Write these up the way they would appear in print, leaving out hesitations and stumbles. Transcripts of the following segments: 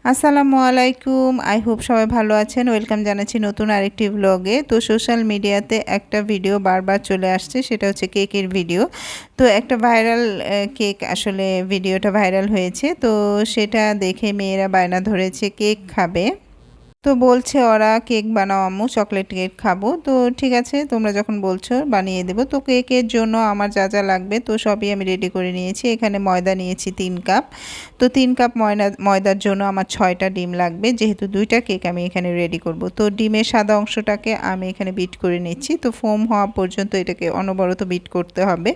আসসালামু আলাইকুম। I hope সবাই ভালো আছেন। ওয়েলকাম জানাচ্ছি নতুন আরেকটি ব্লগে। তো সোশ্যাল মিডিয়াতে একটা ভিডিও বারবার চলে আসছে, সেটা হচ্ছে কেকের ভিডিও। তো একটা ভাইরাল কেক, আসলে ভিডিওটা ভাইরাল হয়েছে। তো সেটা দেখে মেয়েরা বায়না ধরেছে কেক খাবে। তো বলছে ওরা, কেক বানাও আম্মু, চকলেট কেক খাবো। তো ঠিক আছে, তোমরা যখন বলছো বানিয়ে দেবো। তো কেকের জন্য আমার যা যা লাগবে তো সবই আমি রেডি করে নিয়েছি। এখানে ময়দা নিয়েছি 3 কাপ। তো 3 কাপ ময়দার জন্য আমার 6টা ডিম লাগবে, যেহেতু 2টা কেক আমি এখানে রেডি করব। তো ডিমের সাদা অংশটাকে আমি এখানে বিট করে নিচ্ছি। তো ফোম হওয়া পর্যন্ত এটাকে অনবরত বিট করতে হবে।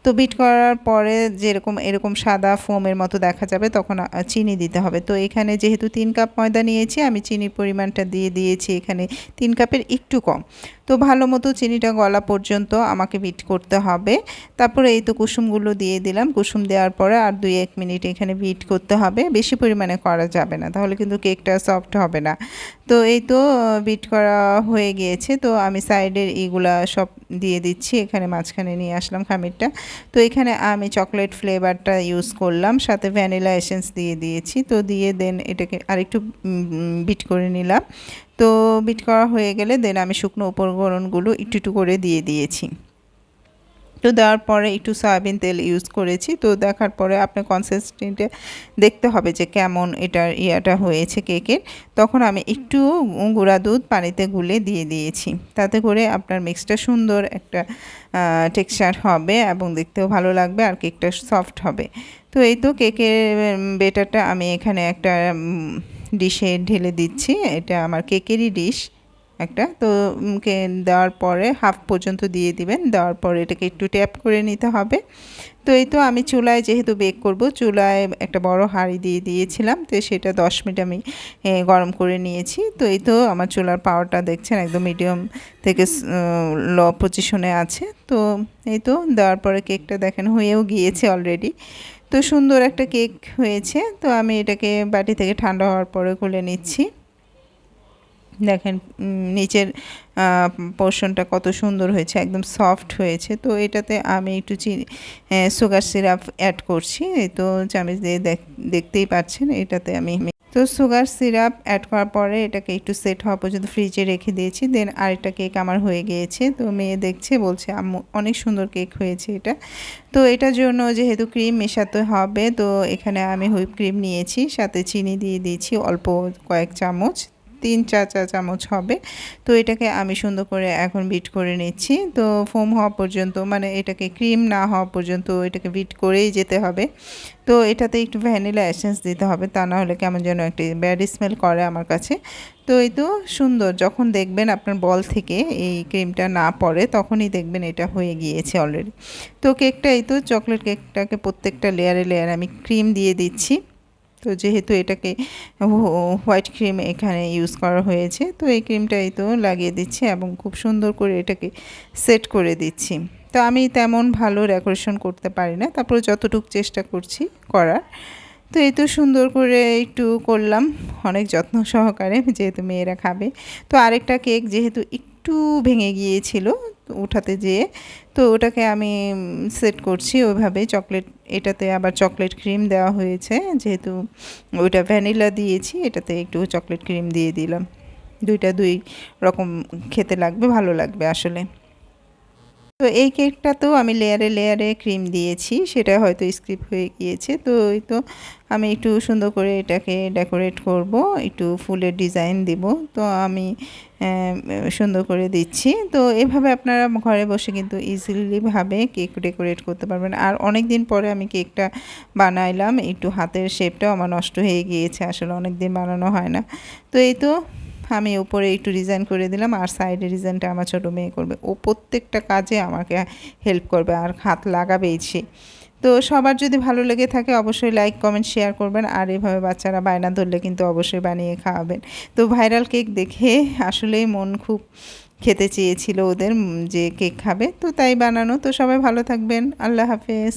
তো বিট করার পরে যেরকম এরকম সাদা ফোমের মতো দেখা যাবে, তখন চিনি দিতে হবে। তো এখানে যেহেতু 3 কাপ ময়দা নিয়েছি, আমি চিনির পরিমাণটা দিয়ে দিয়েছি এখানে 3 কাপের একটু কম। তো ভালো মতো চিনিটা গলা পর্যন্ত আমাকে বিট করতে হবে। তারপরে এই তো কুসুমগুলো দিয়ে দিলাম। কুসুম দেওয়ার পরে আর 2-1 মিনিট এখানে বিট করতে হবে। বেশি পরিমাণে করা যাবে না, তাহলে কিন্তু কেকটা সফট হবে না। তো এই তো বিট করা হয়ে গিয়েছে। তো আমি সাইডের এইগুলা সব দিয়ে দিচ্ছি, এখানে মাঝখানে নিয়ে আসলাম খামিরটা। তো এখানে আমি চকলেট ফ্লেভারটা ইউজ করলাম, সাথে ভ্যানিলা এসেন্স দিয়ে দিয়েছি। তো দিয়ে দেন এটাকে আরেকটু বিট করে নিলাম। তো বিট করা হয়ে গেলে দেন আমি শুকনো উপকরণগুলো একটু একটু করে দিয়ে দিয়েছি। তো দেওয়ার পরে একটু সয়াবিন তেল ইউজ করেছি। তো দেখার পরে আপনার কনসিস্টেন্সিটা দেখতে হবে যে কেমন এটার ইয়াটা হয়েছে কেকের। তখন আমি একটু গুঁড়া দুধ পানিতে গুলে দিয়ে দিয়েছি। তাতে করে আপনার মিক্সটা সুন্দর একটা টেক্সচার হবে এবং দেখতেও ভালো লাগবে, আর কেকটা সফট হবে। তো এই তো কেকের বেটারটা আমি এখানে একটা ডিশে ঢেলে দিচ্ছি। এটা আমার কেকেরই ডিশ একটা। তো দেওয়ার পরে হাফ পর্যন্ত দিয়ে দিবেন। দেওয়ার পরে এটাকে একটু ট্যাপ করে নিতে হবে। তো এই তো আমি চুলায় যেহেতু বেক করব, চুলায় একটা বড় হাঁড়ি দিয়ে দিয়েছিলাম। তো সেটা 10 মিনিট আমি গরম করে নিয়েছি। তো এই তো আমার চুলার পাওয়ারটা দেখছেন একদম মিডিয়াম থেকে লো পজিশনে আছে। তো এই তো দেওয়ার পরে কেকটা দেখেন হয়েও গিয়েছে অলরেডি। তো সুন্দর একটা কেক হয়েছে। তো আমি এটাকে বাটি থেকে ঠান্ডা হওয়ার পরে খুলে নিচ্ছি। দেখেন নিচের পোর্শনটা কত সুন্দর হয়েছে, একদম সফট হয়েছে। তো এটাতে আমি একটু সুগার সিরাপ অ্যাড করছি। এই তো চামচ দিয়ে দেখতেই পাচ্ছেন এটাতে আমি। তো সুগার সিরাপ অ্যাড করার পরে এটাকে একটু সেট হওয়া পর্যন্ত ফ্রিজে রেখে দিয়েছি। দেন আরেকটা কেক আমার হয়ে গিয়েছে। তো মেয়ে দেখছে, বলছে আম্মু অনেক সুন্দর কেক হয়েছে এটা। তো এটার জন্য যেহেতু ক্রিম মেশাতে হবে, তো এখানে আমি হুইপ ক্রিম নিয়েছি, সাথে চিনি দিয়ে দিয়েছি অল্প কয়েক চামচ, 3-4 চা চামচ হবে। তো এটাকে আমি সুন্দর করে এখন বিট করে নিচ্ছি। তো ফোম হওয়া পর্যন্ত, মানে এটাকে ক্রিম না হওয়া পর্যন্ত এটাকে বিট করেই যেতে হবে। তো এটাতে একটু ভ্যানিলা এসেন্স দিতে হবে, তা না হলে কেমন যেন একটি ব্যাড স্মেল করে আমার কাছে। তো এই তো সুন্দর, যখন দেখবেন আপনার বল থেকে এই ক্রিমটা না পড়ে, তখনই দেখবেন এটা হয়ে গিয়েছে অলরেডি। তো কেকটা এই তো চকলেট কেকটাকে প্রত্যেকটা লেয়ারে লেয়ারে আমি ক্রিম দিয়ে দিচ্ছি। তো যেহেতু এটাকে হোয়াইট ক্রিম এখানে ইউজ করা হয়েছে, তো এই ক্রিমটা এই তো লাগিয়ে দিচ্ছি এবং খুব সুন্দর করে এটাকে সেট করে দিচ্ছি। তো আমি তেমন ভালো ডেকোরেশন করতে পারি না, তারপরে যতটুকু চেষ্টা করছি করার। তো এই তো সুন্দর করে একটু করলাম অনেক যত্ন সহকারে, যেহেতু মেয়েরা খাবে। তো আরেকটা কেক যেহেতু একটু ভেঙে গিয়েছিল উঠাতে যেয়ে, তো ওটাকে আমি সেট করছি ওইভাবে। চকলেট, এটাতে আবার চকলেট ক্রিম দেওয়া হয়েছে, যেহেতু ওইটা ভ্যানিলা দিয়েছি, এটাতে একটু চকলেট ক্রিম দিয়ে দিলাম। দুই রকম খেতে লাগবে, ভালো লাগবে আসলে। তো এই কেকটাতেও আমি লেয়ারে লেয়ারে ক্রিম দিয়েছি, সেটা হয়তো স্কিপ হয়ে গিয়েছে। তো এই তো আমি একটু সুন্দর করে এটাকে ডেকোরেট করব, একটু ফুলের ডিজাইন দিব। তো আমি সুন্দর করে দিচ্ছি। তো এভাবে আপনারা ঘরে বসে কিন্তু ইজিলিভাবে কেক ডেকোরেট করতে পারবেন। আর অনেক দিন পরে আমি কেকটা বানাইলাম, একটু হাতের শেপটাও আমার নষ্ট হয়ে গিয়েছে, আসলে অনেক দিন বানানো হয় না। তো এই তো আমি উপরে একটু ডিজাইন করে দিলাম, আর সাইডে ডিজাইনটা আমার ছোটো মেয়ে করবে। ও প্রত্যেকটা কাজে আমাকে হেল্প করবে আর হাত লাগাবেই সে। তো সবার যদি ভালো লেগে থাকে অবশ্যই লাইক কমেন্ট শেয়ার করবেন, আর এভাবে বাচ্চারা বায়না ধরলে কিন্তু অবশ্যই বানিয়ে খাওয়াবেন। তো ভাইরাল কেক দেখে আসলেই মন খুব খেতে চেয়েছিল ওদের, যে কেক খাবে, তো তাই বানানো। তো সবাই ভালো থাকবেন, আল্লাহ হাফেজ।